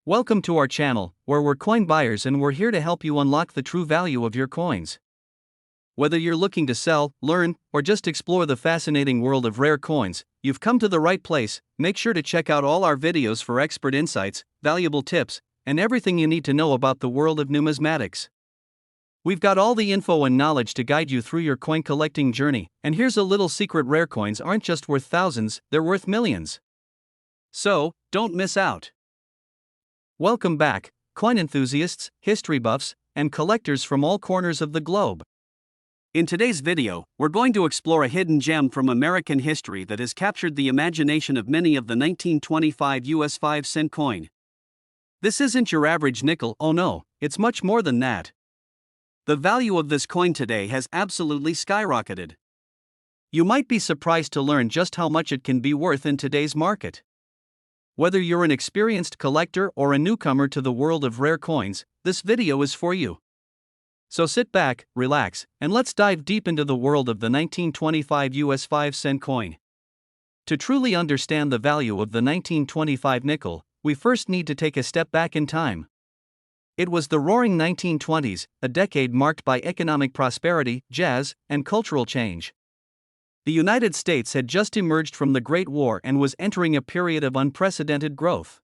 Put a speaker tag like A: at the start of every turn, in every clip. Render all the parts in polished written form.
A: Welcome to our channel, where we're coin buyers and we're here to help you unlock the true value of your coins. Whether you're looking to sell, learn, or just explore the fascinating world of rare coins, you've come to the right place. Make sure to check out all our videos for expert insights, valuable tips, and everything you need to know about the world of numismatics. We've got all the info and knowledge to guide you through your coin collecting journey, and here's a little secret: rare coins aren't just worth thousands, they're worth millions. So, don't miss out. Welcome back, coin enthusiasts, history buffs, and collectors from all corners of the globe. In today's video, we're going to explore a hidden gem from American history that has captured the imagination of many of the 1925 US 5-cent coin. This isn't your average nickel, oh no, it's much more than that. The value of this coin today has absolutely skyrocketed. You might be surprised to learn just how much it can be worth in today's market. Whether you're an experienced collector or a newcomer to the world of rare coins, this video is for you. So sit back, relax, and let's dive deep into the world of the 1925 US 5-cent coin. To truly understand the value of the 1925 nickel, we first need to take a step back in time. It was the roaring 1920s, a decade marked by economic prosperity, jazz, and cultural change. The United States had just emerged from the Great War and was entering a period of unprecedented growth.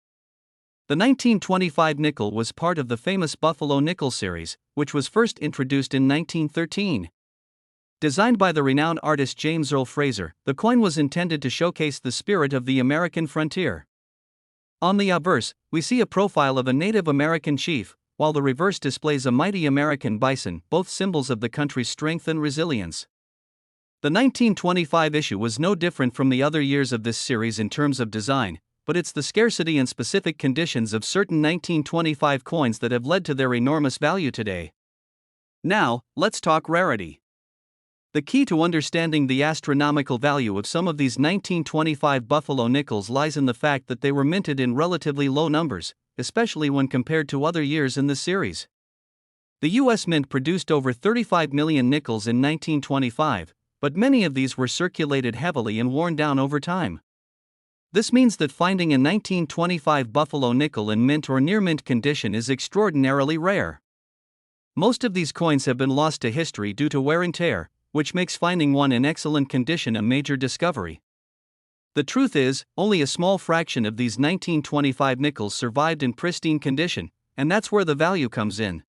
A: The 1925 nickel was part of the famous Buffalo nickel series, which was first introduced in 1913. Designed by the renowned artist James Earl Fraser, the coin was intended to showcase the spirit of the American frontier. On the obverse, we see a profile of a Native American chief, while the reverse displays a mighty American bison, both symbols of the country's strength and resilience. The 1925 issue was no different from the other years of this series in terms of design, but it's the scarcity and specific conditions of certain 1925 coins that have led to their enormous value today. Now, let's talk rarity. The key to understanding the astronomical value of some of these 1925 Buffalo nickels lies in the fact that they were minted in relatively low numbers, especially when compared to other years in the series. The U.S. Mint produced over 35 million nickels in 1925, but many of these were circulated heavily and worn down over time. This means that finding a 1925 Buffalo nickel in mint or near mint condition is extraordinarily rare. Most of these coins have been lost to history due to wear and tear, which makes finding one in excellent condition a major discovery. The truth is, only a small fraction of these 1925 nickels survived in pristine condition, and that's where the value comes in.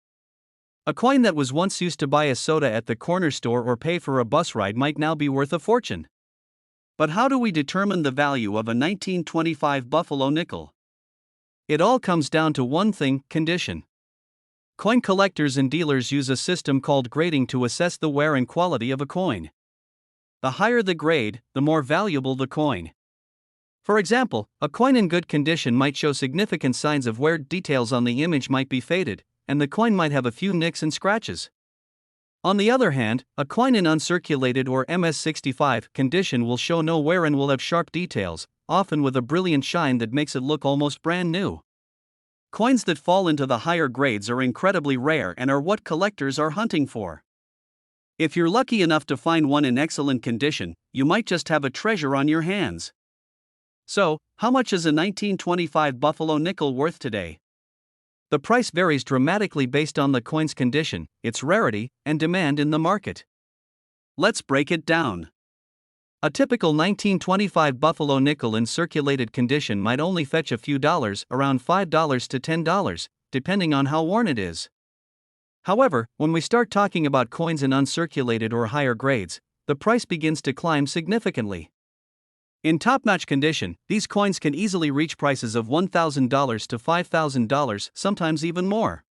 A: A coin that was once used to buy a soda at the corner store or pay for a bus ride might now be worth a fortune. But how do we determine the value of a 1925 Buffalo nickel? It all comes down to one thing: condition. Coin collectors and dealers use a system called grading to assess the wear and quality of a coin. The higher the grade, the more valuable the coin. For example, a coin in good condition might show significant signs of wear. Details on the image might be faded, and the coin might have a few nicks and scratches. On the other hand, a coin in uncirculated or MS65 condition will show no wear and will have sharp details, often with a brilliant shine that makes it look almost brand new. Coins that fall into the higher grades are incredibly rare and are what collectors are hunting for. If you're lucky enough to find one in excellent condition, you might just have a treasure on your hands. So, how much is a 1925 Buffalo nickel worth today? The price varies dramatically based on the coin's condition, its rarity, and demand in the market. Let's break it down. A typical 1925 Buffalo nickel in circulated condition might only fetch a few dollars, around $5 to $10, depending on how worn it is. However, when we start talking about coins in uncirculated or higher grades, the price begins to climb significantly. In top-notch condition, these coins can easily reach prices of $1,000 to $5,000, sometimes even more.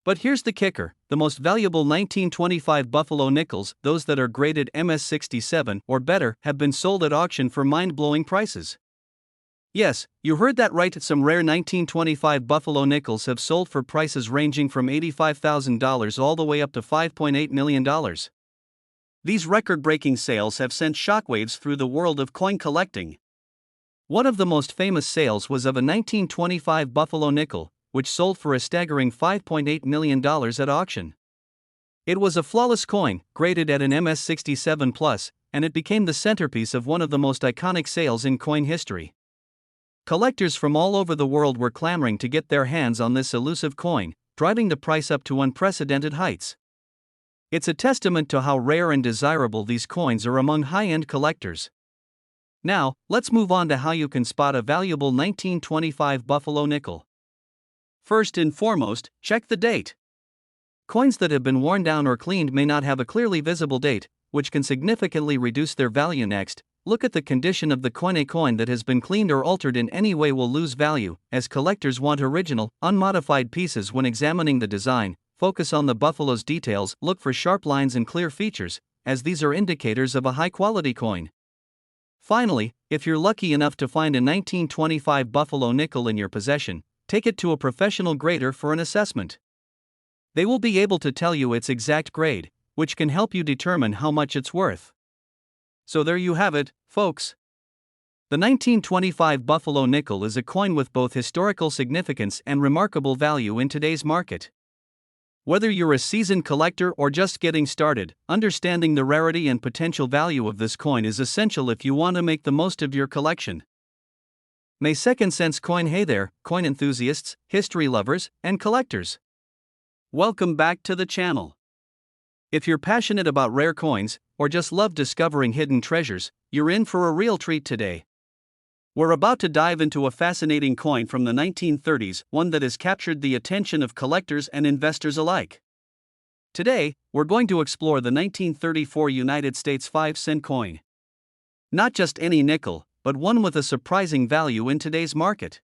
A: But here's the kicker: the most valuable 1925 Buffalo nickels, those that are graded MS67 or better, have been sold at auction for mind-blowing prices. Yes, you heard that right, some rare 1925 Buffalo nickels have sold for prices ranging from $85,000 all the way up to $5.8 million. These record-breaking sales have sent shockwaves through the world of coin collecting. One of the most famous sales was of a 1925 Buffalo nickel, which sold for a staggering $5.8 million at auction. It was a flawless coin, graded at an MS67+, and it became the centerpiece of one of the most iconic sales in coin history. Collectors from all over the world were clamoring to get their hands on this elusive coin, driving the price up to unprecedented heights. It's a testament to how rare and desirable these coins are among high-end collectors. Now, let's move on to how you can spot a valuable 1925 Buffalo nickel. First and foremost, check the date. Coins that have been worn down or cleaned may not have a clearly visible date, which can significantly reduce their value. Next, look at the condition of the coin. A coin that has been cleaned or altered in any way will lose value, as collectors want original, unmodified pieces. When examining the design, focus on the buffalo's details. Look for sharp lines and clear features, as these are indicators of a high-quality coin. Finally, if you're lucky enough to find a 1925 Buffalo nickel in your possession, take it to a professional grader for an assessment. They will be able to tell you its exact grade, which can help you determine how much it's worth. So there you have it, folks. The 1925 Buffalo nickel is a coin with both historical significance and remarkable value in today's market. Whether you're a seasoned collector or just getting started, understanding the rarity and potential value of this coin is essential if you want to make the most of your collection. May 2nd Sense Coin. Hey there, coin enthusiasts, history lovers, and collectors. Welcome back to the channel. If you're passionate about rare coins, or just love discovering hidden treasures, you're in for a real treat today. We're about to dive into a fascinating coin from the 1930s, one that has captured the attention of collectors and investors alike. Today, we're going to explore the 1934 United States 5-cent coin. Not just any nickel, but one with a surprising value in today's market.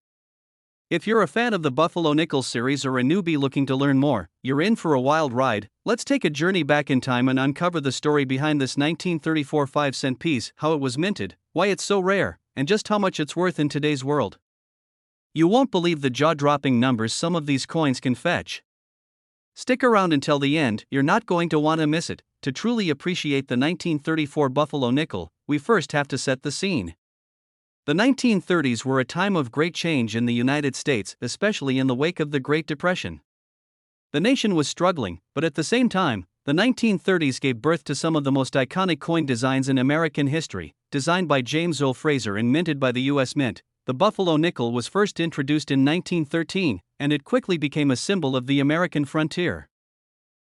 A: If you're a fan of the Buffalo Nickel series or a newbie looking to learn more, you're in for a wild ride. Let's take a journey back in time and uncover the story behind this 1934 5-cent piece, how it was minted, why it's so rare, and just how much it's worth in today's world. You won't believe the jaw-dropping numbers some of these coins can fetch. Stick around until the end, you're not going to want to miss it. To truly appreciate the 1934 Buffalo nickel, we first have to set the scene. The 1930s were a time of great change in the United States, especially in the wake of the Great Depression. The nation was struggling, but at the same time, the 1930s gave birth to some of the most iconic coin designs in American history. Designed by James O. Fraser and minted by the U.S. Mint, the Buffalo nickel was first introduced in 1913, and it quickly became a symbol of the American frontier.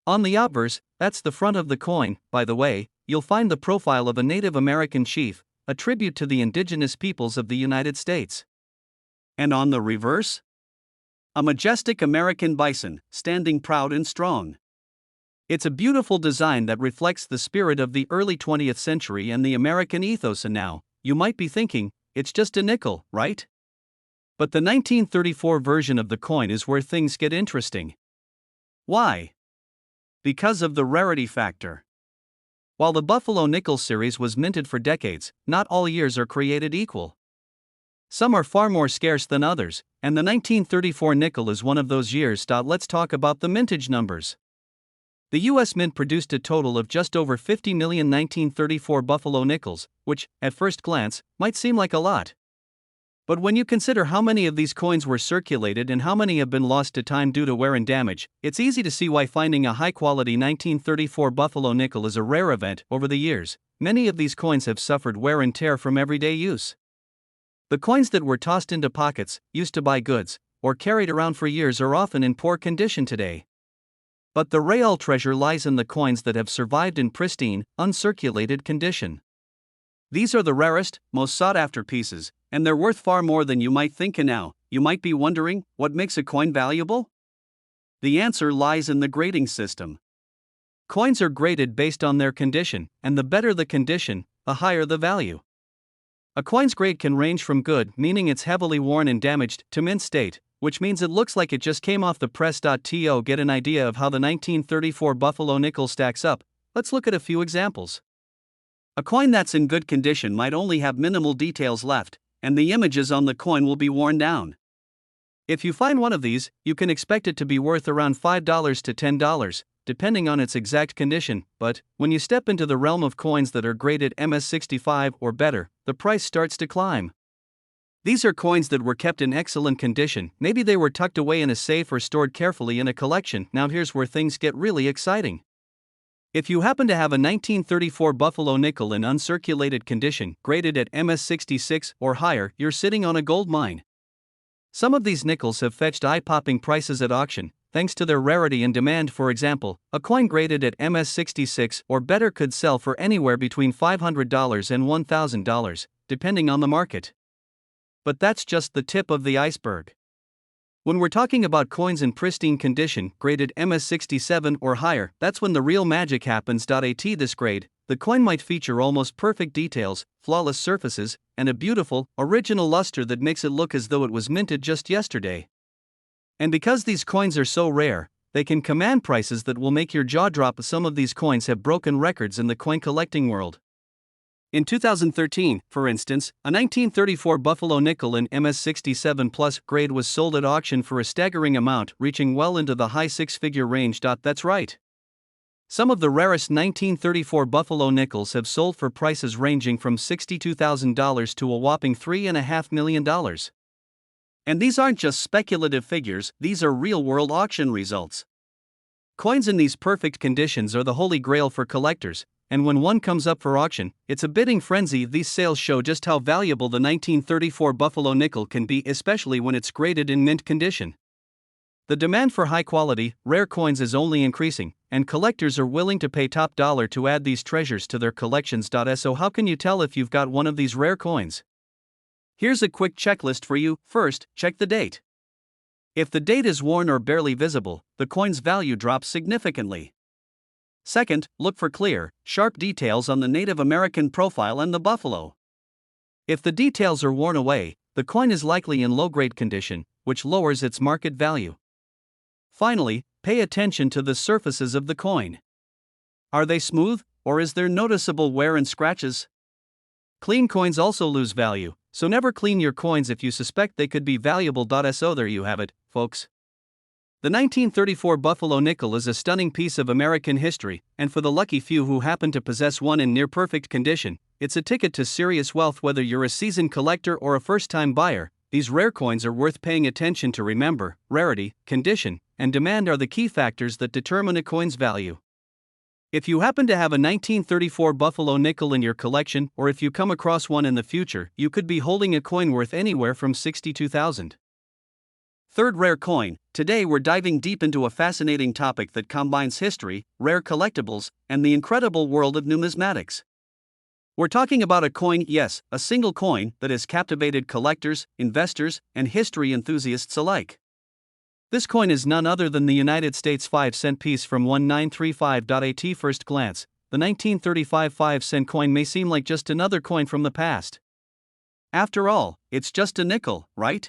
A: On the obverse, that's the front of the coin, by the way, you'll find the profile of a Native American chief, a tribute to the indigenous peoples of the United States. And on the reverse? A majestic American bison, standing proud and strong. It's a beautiful design that reflects the spirit of the early 20th century and the American ethos. And now, you might be thinking, it's just a nickel, right? But the 1934 version of the coin is where things get interesting. Why? Because of the rarity factor. While the Buffalo Nickel series was minted for decades, not all years are created equal. Some are far more scarce than others, and the 1934 nickel is one of those years. Let's talk about the mintage numbers. The U.S. Mint produced a total of just over 50 million 1934 Buffalo nickels, which, at first glance, might seem like a lot. But when you consider how many of these coins were circulated and how many have been lost to time due to wear and damage, it's easy to see why finding a high-quality 1934 Buffalo nickel is a rare event. Over the years, many of these coins have suffered wear and tear from everyday use. The coins that were tossed into pockets, used to buy goods, or carried around for years are often in poor condition today. But the real treasure lies in the coins that have survived in pristine, uncirculated condition. These are the rarest, most sought-after pieces, and they're worth far more than you might think. And now, you might be wondering, what makes a coin valuable? The answer lies in the grading system. Coins are graded based on their condition, and the better the condition, the higher the value. A coin's grade can range from good, meaning it's heavily worn and damaged, to mint state, which means it looks like it just came off the press. To get an idea of how the 1934 Buffalo nickel stacks up, let's look at a few examples. A coin that's in good condition might only have minimal details left, and the images on the coin will be worn down. If you find one of these, you can expect it to be worth around $5 to $10, depending on its exact condition. But when you step into the realm of coins that are graded MS65 or better, the price starts to climb. These are coins that were kept in excellent condition. Maybe they were tucked away in a safe or stored carefully in a collection. Now here's where things get really exciting. If you happen to have a 1934 Buffalo nickel in uncirculated condition, graded at MS66 or higher, you're sitting on a gold mine. Some of these nickels have fetched eye-popping prices at auction, thanks to their rarity and demand. For example, a coin graded at MS66 or better could sell for anywhere between $500 and $1,000, depending on the market. But that's just the tip of the iceberg. When we're talking about coins in pristine condition, graded MS67 or higher, that's when the real magic happens. At this grade, the coin might feature almost perfect details, flawless surfaces, and a beautiful, original luster that makes it look as though it was minted just yesterday. And because these coins are so rare, they can command prices that will make your jaw drop. Some of these coins have broken records in the coin collecting world. In 2013, for instance, a 1934 Buffalo nickel in MS67 plus grade was sold at auction for a staggering amount, reaching well into the high six-figure range. That's right. Some of the rarest 1934 Buffalo nickels have sold for prices ranging from $62,000 to a whopping $3.5 million. And these aren't just speculative figures, these are real-world auction results. Coins in these perfect conditions are the holy grail for collectors, and when one comes up for auction, it's a bidding frenzy. These sales show just how valuable the 1934 Buffalo nickel can be, especially when it's graded in mint condition. The demand for high-quality, rare coins is only increasing, and collectors are willing to pay top dollar to add these treasures to their collections. So how can you tell if you've got one of these rare coins? Here's a quick checklist for you. First, check the date. If the date is worn or barely visible, the coin's value drops significantly. Second, look for clear, sharp details on the Native American profile and the buffalo. If the details are worn away, the coin is likely in low-grade condition, which lowers its market value. Finally, pay attention to the surfaces of the coin. Are they smooth, or is there noticeable wear and scratches? Clean coins also lose value, so never clean your coins if you suspect they could be valuable. So there you have it, folks. The 1934 Buffalo nickel is a stunning piece of American history, and for the lucky few who happen to possess one in near-perfect condition, it's a ticket to serious wealth. Whether you're a seasoned collector or a first-time buyer, these rare coins are worth paying attention to. Remember, rarity, condition, and demand are the key factors that determine a coin's value. If you happen to have a 1934 Buffalo nickel in your collection, or if you come across one in the future, you could be holding a coin worth anywhere from $62,000. Third rare coin. Today we're diving deep into a fascinating topic that combines history, rare collectibles, and the incredible world of numismatics. We're talking about a coin, yes, a single coin, that has captivated collectors, investors, and history enthusiasts alike. This coin is none other than the United States 5-cent piece from 1935. At first glance, the 1935 5-cent coin may seem like just another coin from the past. After all, it's just a nickel, right?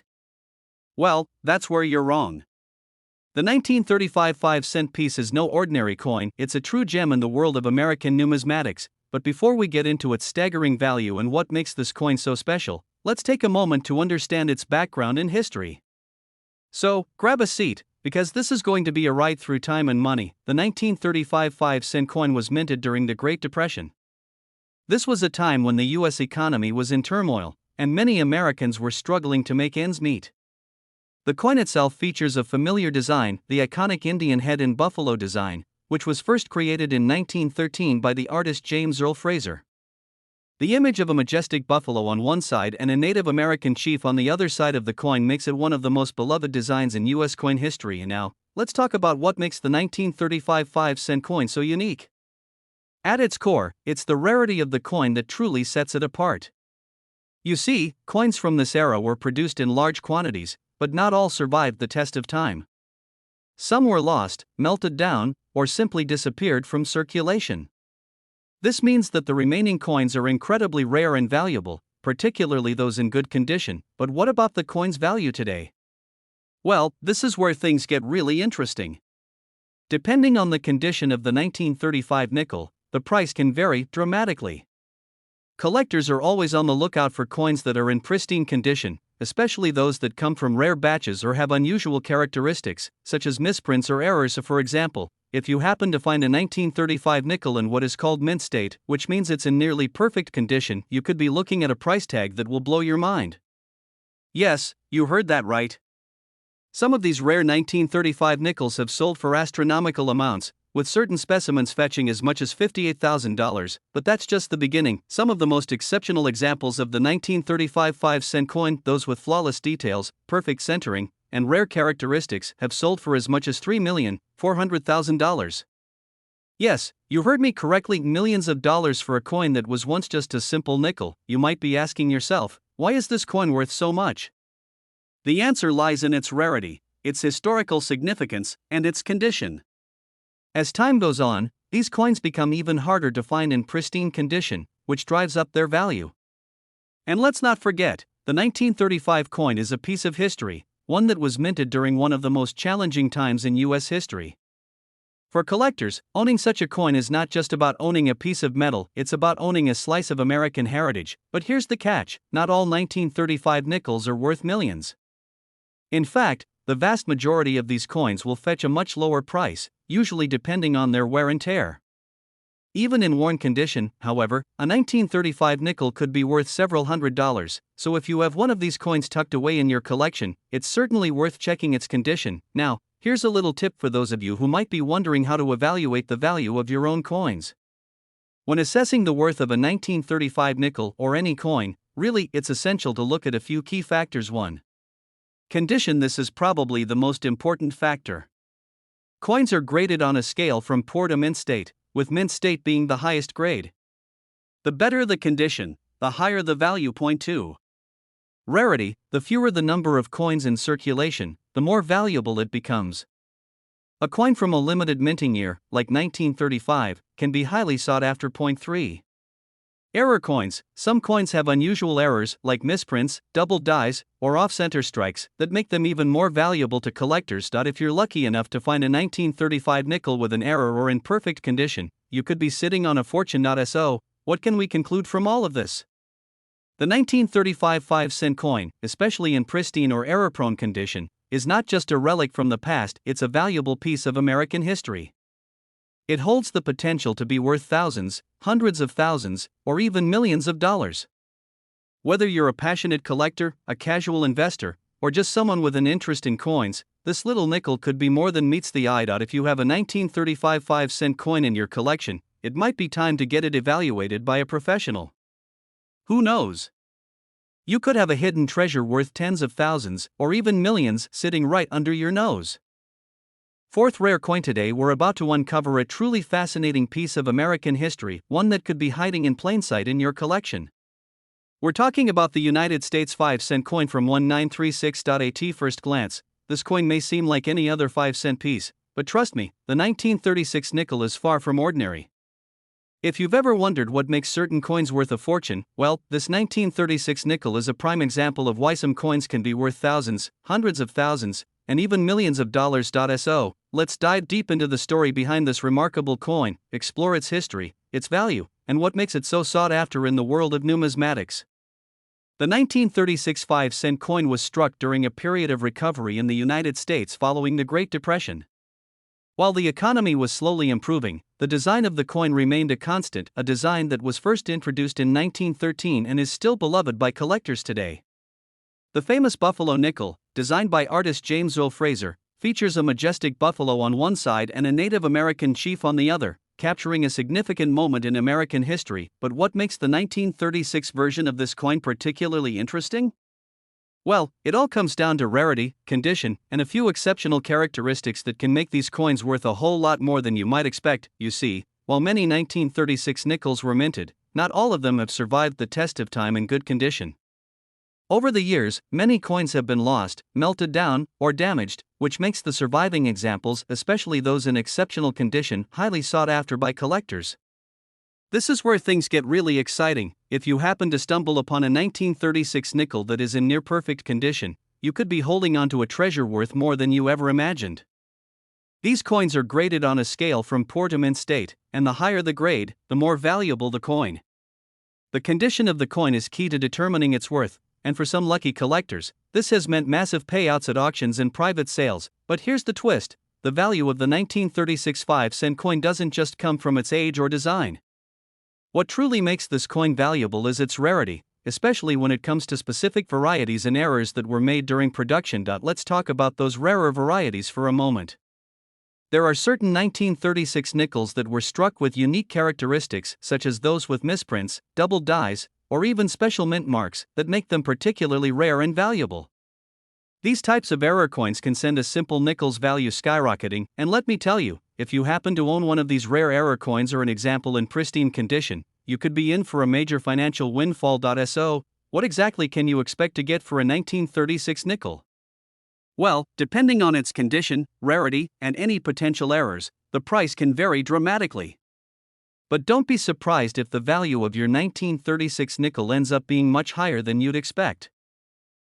A: Well, that's where you're wrong. The 1935 5-cent piece is no ordinary coin, it's a true gem in the world of American numismatics. But before we get into its staggering value and what makes this coin so special, let's take a moment to understand its background and history. So, grab a seat, because this is going to be a ride through time and money. The 1935 5-cent coin was minted during the Great Depression. This was a time when the U.S. economy was in turmoil, and many Americans were struggling to make ends meet. The coin itself features a familiar design, the iconic Indian head in buffalo design, which was first created in 1913 by the artist James Earl Fraser. The image of a majestic buffalo on one side and a Native American chief on the other side of the coin makes it one of the most beloved designs in U.S. coin history. And now, let's talk about what makes the 1935 5-cent coin so unique. At its core, it's the rarity of the coin that truly sets it apart. You see, coins from this era were produced in large quantities, but not all survived the test of time. Some were lost, melted down, or simply disappeared from circulation. This means that the remaining coins are incredibly rare and valuable, particularly those in good condition. But what about the coin's value today? Well, this is where things get really interesting. Depending on the condition of the 1935 nickel, the price can vary dramatically. Collectors are always on the lookout for coins that are in pristine condition, especially those that come from rare batches or have unusual characteristics, such as misprints or errors. So for example, if you happen to find a 1935 nickel in what is called mint state, which means it's in nearly perfect condition, you could be looking at a price tag that will blow your mind. Yes, you heard that right. Some of these rare 1935 nickels have sold for astronomical amounts, with certain specimens fetching as much as $58,000, but that's just the beginning. Some of the most exceptional examples of the 1935 5-cent coin, those with flawless details, perfect centering, and rare characteristics, have sold for as much as $3,400,000. Yes, you heard me correctly, millions of dollars for a coin that was once just a simple nickel. You might be asking yourself, why is this coin worth so much? The answer lies in its rarity, its historical significance, and its condition. As time goes on, these coins become even harder to find in pristine condition, which drives up their value. And let's not forget, the 1935 coin is a piece of history, one that was minted during one of the most challenging times in U.S. history. For collectors, owning such a coin is not just about owning a piece of metal, it's about owning a slice of American heritage. But here's the catch: not all 1935 nickels are worth millions. In fact, the vast majority of these coins will fetch a much lower price, usually depending on their wear and tear. Even in worn condition, however, a 1935 nickel could be worth several $100s, so if you have one of these coins tucked away in your collection, it's certainly worth checking its condition. Now, here's a little tip for those of you who might be wondering how to evaluate the value of your own coins. When assessing the worth of a 1935 nickel or any coin, really, it's essential to look at a few key factors. 1. Condition. This is probably the most important factor. Coins are graded on a scale from poor to mint state, with mint state being the highest grade. The better the condition, the higher the value. Point 2. Rarity. The fewer the number of coins in circulation, the more valuable it becomes. A coin from a limited minting year, like 1935, can be highly sought after. Point 3. Error coins. Some coins have unusual errors, like misprints, double dies, or off-center strikes, that make them even more valuable to collectors. If you're lucky enough to find a 1935 nickel with an error or in perfect condition, you could be sitting on a fortune. So, what can we conclude from all of this? The 1935 5-cent coin, especially in pristine or error-prone condition, is not just a relic from the past, it's a valuable piece of American history. It holds the potential to be worth thousands, hundreds of thousands, or even millions of dollars. Whether you're a passionate collector, a casual investor, or just someone with an interest in coins, this little nickel could be more than meets the eye. If you have a 1935 5-cent coin in your collection, it might be time to get it evaluated by a professional. Who knows? You could have a hidden treasure worth tens of thousands, or even millions, sitting right under your nose. Fourth rare coin. Today we're about to uncover a truly fascinating piece of American history, one that could be hiding in plain sight in your collection. We're talking about the United States 5-cent coin from 1936. At first glance, this coin may seem like any other 5-cent piece, but trust me, the 1936 nickel is far from ordinary. If you've ever wondered what makes certain coins worth a fortune, well, this 1936 nickel is a prime example of why some coins can be worth thousands, hundreds of thousands, and even millions of dollars. So, let's dive deep into the story behind this remarkable coin, explore its history, its value, and what makes it so sought after in the world of numismatics. The 1936 5-cent coin was struck during a period of recovery in the United States following the Great Depression. While the economy was slowly improving, the design of the coin remained a constant, a design that was first introduced in 1913 and is still beloved by collectors today. The famous buffalo nickel, designed by artist James Earl Fraser, features a majestic buffalo on one side and a Native American chief on the other, capturing a significant moment in American history. But what makes the 1936 version of this coin particularly interesting? Well, it all comes down to rarity, condition, and a few exceptional characteristics that can make these coins worth a whole lot more than you might expect. You see, while many 1936 nickels were minted, not all of them have survived the test of time in good condition. Over the years, many coins have been lost, melted down, or damaged, which makes the surviving examples, especially those in exceptional condition, highly sought after by collectors. This is where things get really exciting. If you happen to stumble upon a 1936 nickel that is in near perfect condition, you could be holding onto a treasure worth more than you ever imagined. These coins are graded on a scale from poor to mint state, and the higher the grade, the more valuable the coin. The condition of the coin is key to determining its worth, and for some lucky collectors, this has meant massive payouts at auctions and private sales. But here's the twist: the value of the 1936 5-cent coin doesn't just come from its age or design. What truly makes this coin valuable is its rarity, especially when it comes to specific varieties and errors that were made during production. Let's talk about those rarer varieties for a moment. There are certain 1936 nickels that were struck with unique characteristics, such as those with misprints, doubled dies, or even special mint marks, that make them particularly rare and valuable. These types of error coins can send a simple nickel's value skyrocketing, and let me tell you, if you happen to own one of these rare error coins or an example in pristine condition, you could be in for a major financial windfall. So, what exactly can you expect to get for a 1936 nickel? Well, depending on its condition, rarity, and any potential errors, the price can vary dramatically. But don't be surprised if the value of your 1936 nickel ends up being much higher than you'd expect.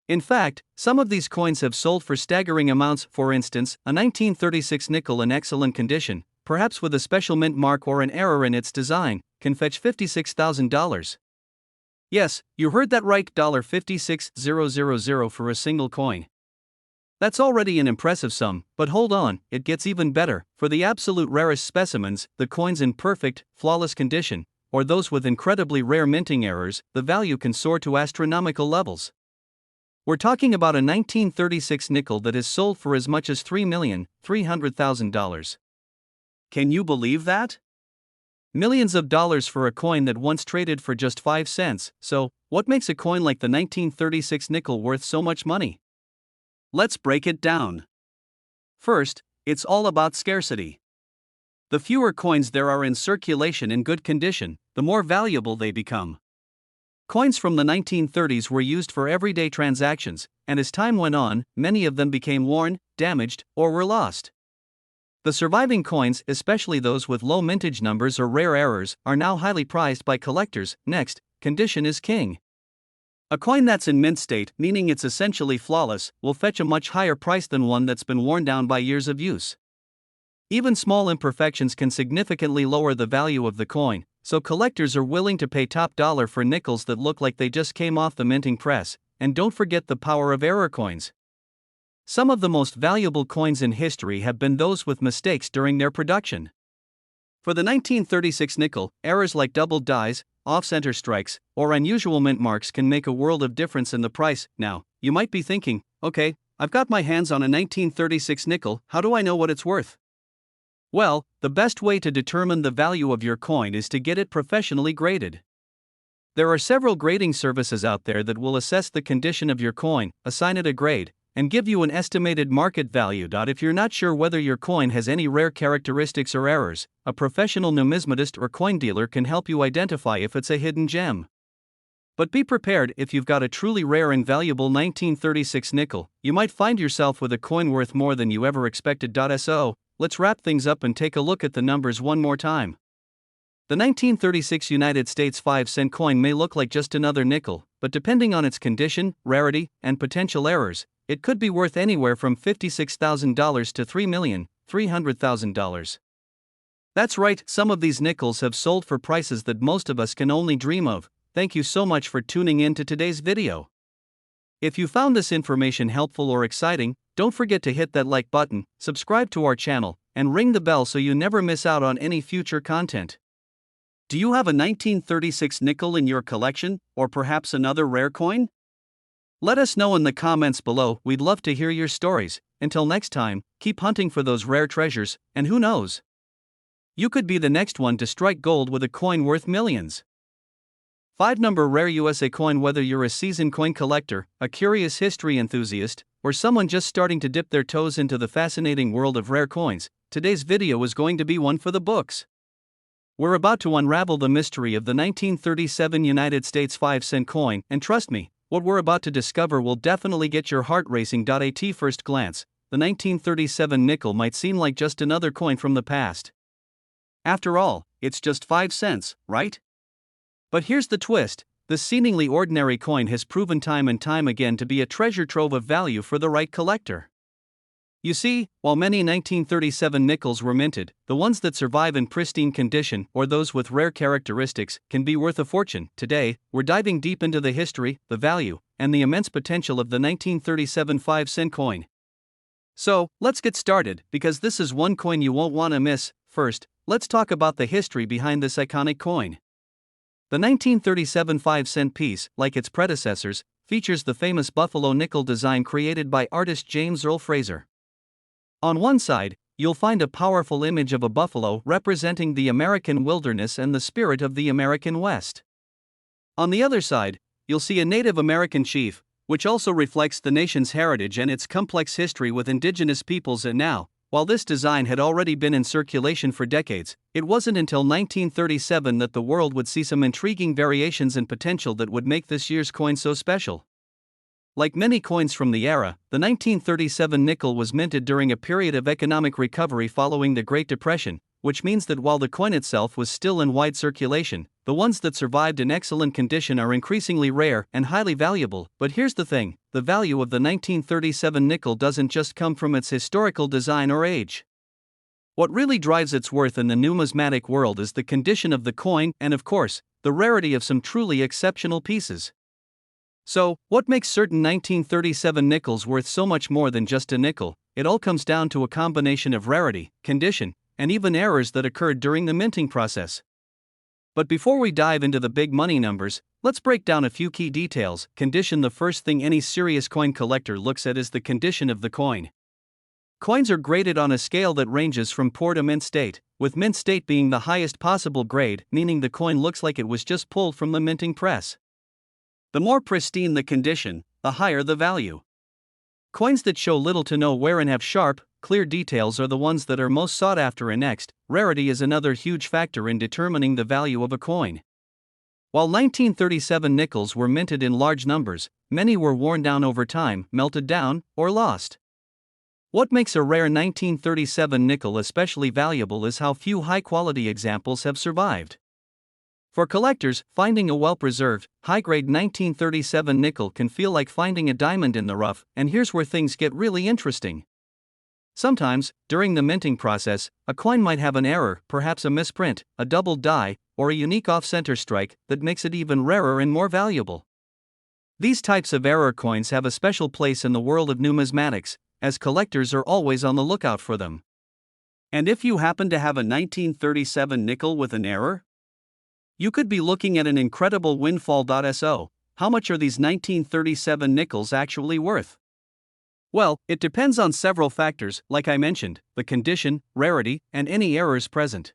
A: In fact, some of these coins have sold for staggering amounts. For instance, a 1936 nickel in excellent condition, perhaps with a special mint mark or an error in its design, can fetch $56,000. Yes, you heard that right, $56,000 for a single coin. That's already an impressive sum, but hold on, it gets even better. For the absolute rarest specimens, the coins in perfect, flawless condition, or those with incredibly rare minting errors, the value can soar to astronomical levels. We're talking about a 1936 nickel that is sold for as much as $3,300,000. Can you believe that? Millions of dollars for a coin that once traded for just 5 cents. So, what makes a coin like the 1936 nickel worth so much money? Let's break it down. First, it's all about scarcity. The fewer coins there are in circulation in good condition, the more valuable they become. Coins from the 1930s were used for everyday transactions, and as time went on, many of them became worn, damaged, or were lost. The surviving coins, especially those with low mintage numbers or rare errors, are now highly prized by collectors. Next, condition is king. A coin that's in mint state, meaning it's essentially flawless, will fetch a much higher price than one that's been worn down by years of use. Even small imperfections can significantly lower the value of the coin, so collectors are willing to pay top dollar for nickels that look like they just came off the minting press. And don't forget the power of error coins. Some of the most valuable coins in history have been those with mistakes during their production. For the 1936 nickel, errors like doubled dies, off-center strikes, or unusual mint marks can make a world of difference in the price. Now, you might be thinking, okay, I've got my hands on a 1936 nickel, how do I know what it's worth? Well, the best way to determine the value of your coin is to get it professionally graded. There are several grading services out there that will assess the condition of your coin, assign it a grade, and give you an estimated market value. If you're not sure whether your coin has any rare characteristics or errors, a professional numismatist or coin dealer can help you identify if it's a hidden gem. But be prepared, if you've got a truly rare and valuable 1936 nickel, you might find yourself with a coin worth more than you ever expected. So, let's wrap things up and take a look at the numbers one more time. The 1936 United States 5-cent coin may look like just another nickel, but depending on its condition, rarity, and potential errors, it could be worth anywhere from $56,000 to $3,300,000. That's right, some of these nickels have sold for prices that most of us can only dream of. Thank you so much for tuning in to today's video. If you found this information helpful or exciting, don't forget to hit that like button, subscribe to our channel, and ring the bell so you never miss out on any future content. Do you have a 1936 nickel in your collection, or perhaps another rare coin? Let us know in the comments below, we'd love to hear your stories. Until next time, keep hunting for those rare treasures, and who knows? You could be the next one to strike gold with a coin worth millions. 5-number rare USA coin. Whether you're a seasoned coin collector, a curious history enthusiast, or someone just starting to dip their toes into the fascinating world of rare coins, today's video is going to be one for the books. We're about to unravel the mystery of the 1937 United States 5-cent coin, and trust me, what we're about to discover will definitely get your heart racing. At first glance, the 1937 nickel might seem like just another coin from the past. After all, it's just 5 cents, right? But here's the twist: this seemingly ordinary coin has proven time and time again to be a treasure trove of value for the right collector. You see, while many 1937 nickels were minted, the ones that survive in pristine condition, or those with rare characteristics, can be worth a fortune. Today, we're diving deep into the history, the value, and the immense potential of the 1937 5-cent coin. So, let's get started, because this is one coin you won't want to miss. First, let's talk about the history behind this iconic coin. The 1937 5-cent piece, like its predecessors, features the famous buffalo nickel design created by artist James Earl Fraser. On one side, you'll find a powerful image of a buffalo representing the American wilderness and the spirit of the American West. On the other side, you'll see a Native American chief, which also reflects the nation's heritage and its complex history with indigenous peoples. And now, while this design had already been in circulation for decades, it wasn't until 1937 that the world would see some intriguing variations and potential that would make this year's coin so special. Like many coins from the era, the 1937 nickel was minted during a period of economic recovery following the Great Depression, which means that while the coin itself was still in wide circulation, the ones that survived in excellent condition are increasingly rare and highly valuable. But here's the thing, the value of the 1937 nickel doesn't just come from its historical design or age. What really drives its worth in the numismatic world is the condition of the coin and, of course, the rarity of some truly exceptional pieces. So, what makes certain 1937 nickels worth so much more than just a nickel? It all comes down to a combination of rarity, condition, and even errors that occurred during the minting process. But before we dive into the big money numbers, let's break down a few key details. Condition. The first thing any serious coin collector looks at is the condition of the coin. Coins are graded on a scale that ranges from poor to mint state, with mint state being the highest possible grade, meaning the coin looks like it was just pulled from the minting press. The more pristine the condition, the higher the value. Coins that show little to no wear and have sharp, clear details are the ones that are most sought after. And next, rarity is another huge factor in determining the value of a coin. While 1937 nickels were minted in large numbers, many were worn down over time, melted down, or lost. What makes a rare 1937 nickel especially valuable is how few high-quality examples have survived. For collectors, finding a well-preserved, high-grade 1937 nickel can feel like finding a diamond in the rough, and here's where things get really interesting. Sometimes, during the minting process, a coin might have an error, perhaps a misprint, a doubled die, or a unique off-center strike that makes it even rarer and more valuable. These types of error coins have a special place in the world of numismatics, as collectors are always on the lookout for them. And if you happen to have a 1937 nickel with an error, you could be looking at an incredible windfall. So, how much are these 1937 nickels actually worth? Well, it depends on several factors, like I mentioned, the condition, rarity, and any errors present.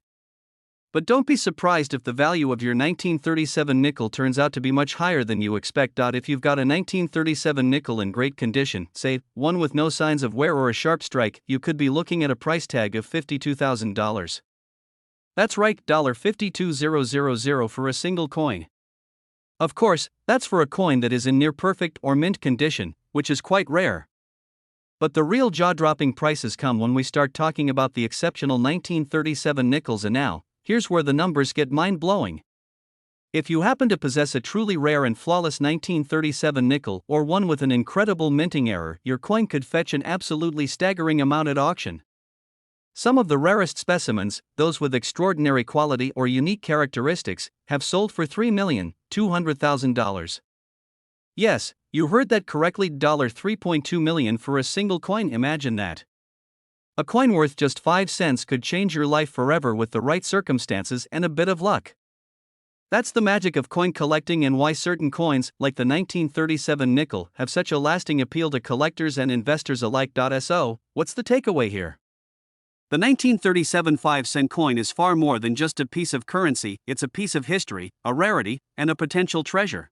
A: But don't be surprised if the value of your 1937 nickel turns out to be much higher than you expect. If you've got a 1937 nickel in great condition, say, one with no signs of wear or a sharp strike, you could be looking at a price tag of $52,000. That's right, $52,000 for a single coin. Of course, that's for a coin that is in near perfect or mint condition, which is quite rare. But the real jaw-dropping prices come when we start talking about the exceptional 1937 nickels. And now, here's where the numbers get mind-blowing. If you happen to possess a truly rare and flawless 1937 nickel or one with an incredible minting error, your coin could fetch an absolutely staggering amount at auction. Some of the rarest specimens, those with extraordinary quality or unique characteristics, have sold for $3,200,000. Yes, you heard that correctly, $3.2 million for a single coin. Imagine that. A coin worth just 5 cents could change your life forever with the right circumstances and a bit of luck. That's the magic of coin collecting and why certain coins, like the 1937 nickel, have such a lasting appeal to collectors and investors alike. So, what's the takeaway here? The 1937 5-cent coin is far more than just a piece of currency, it's a piece of history, a rarity, and a potential treasure.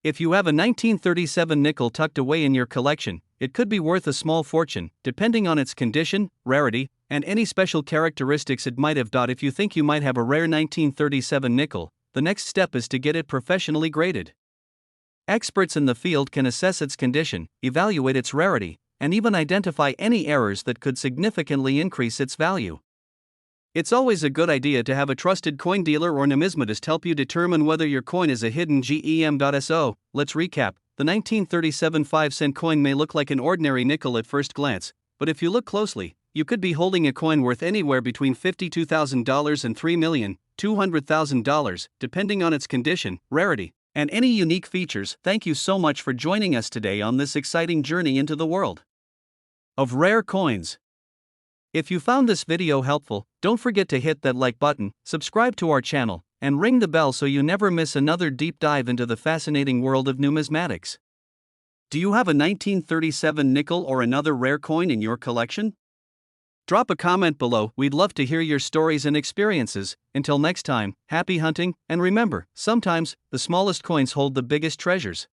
A: If you have a 1937 nickel tucked away in your collection, it could be worth a small fortune, depending on its condition, rarity, and any special characteristics it might have. If you think you might have a rare 1937 nickel, the next step is to get it professionally graded. Experts in the field can assess its condition, evaluate its rarity, and even identify any errors that could significantly increase its value. It's always a good idea to have a trusted coin dealer or numismatist help you determine whether your coin is a hidden gem. So, let's recap. The 1937 5-cent coin may look like an ordinary nickel at first glance, but if you look closely, you could be holding a coin worth anywhere between $52,000 and $3,200,000, depending on its condition, rarity, and any unique features. Thank you so much for joining us today on this exciting journey into the world of rare coins. If you found this video helpful, don't forget to hit that like button, subscribe to our channel, and ring the bell so you never miss another deep dive into the fascinating world of numismatics. Do you have a 1937 nickel or another rare coin in your collection? Drop a comment below, we'd love to hear your stories and experiences. Until next time, happy hunting, and remember, sometimes, the smallest coins hold the biggest treasures.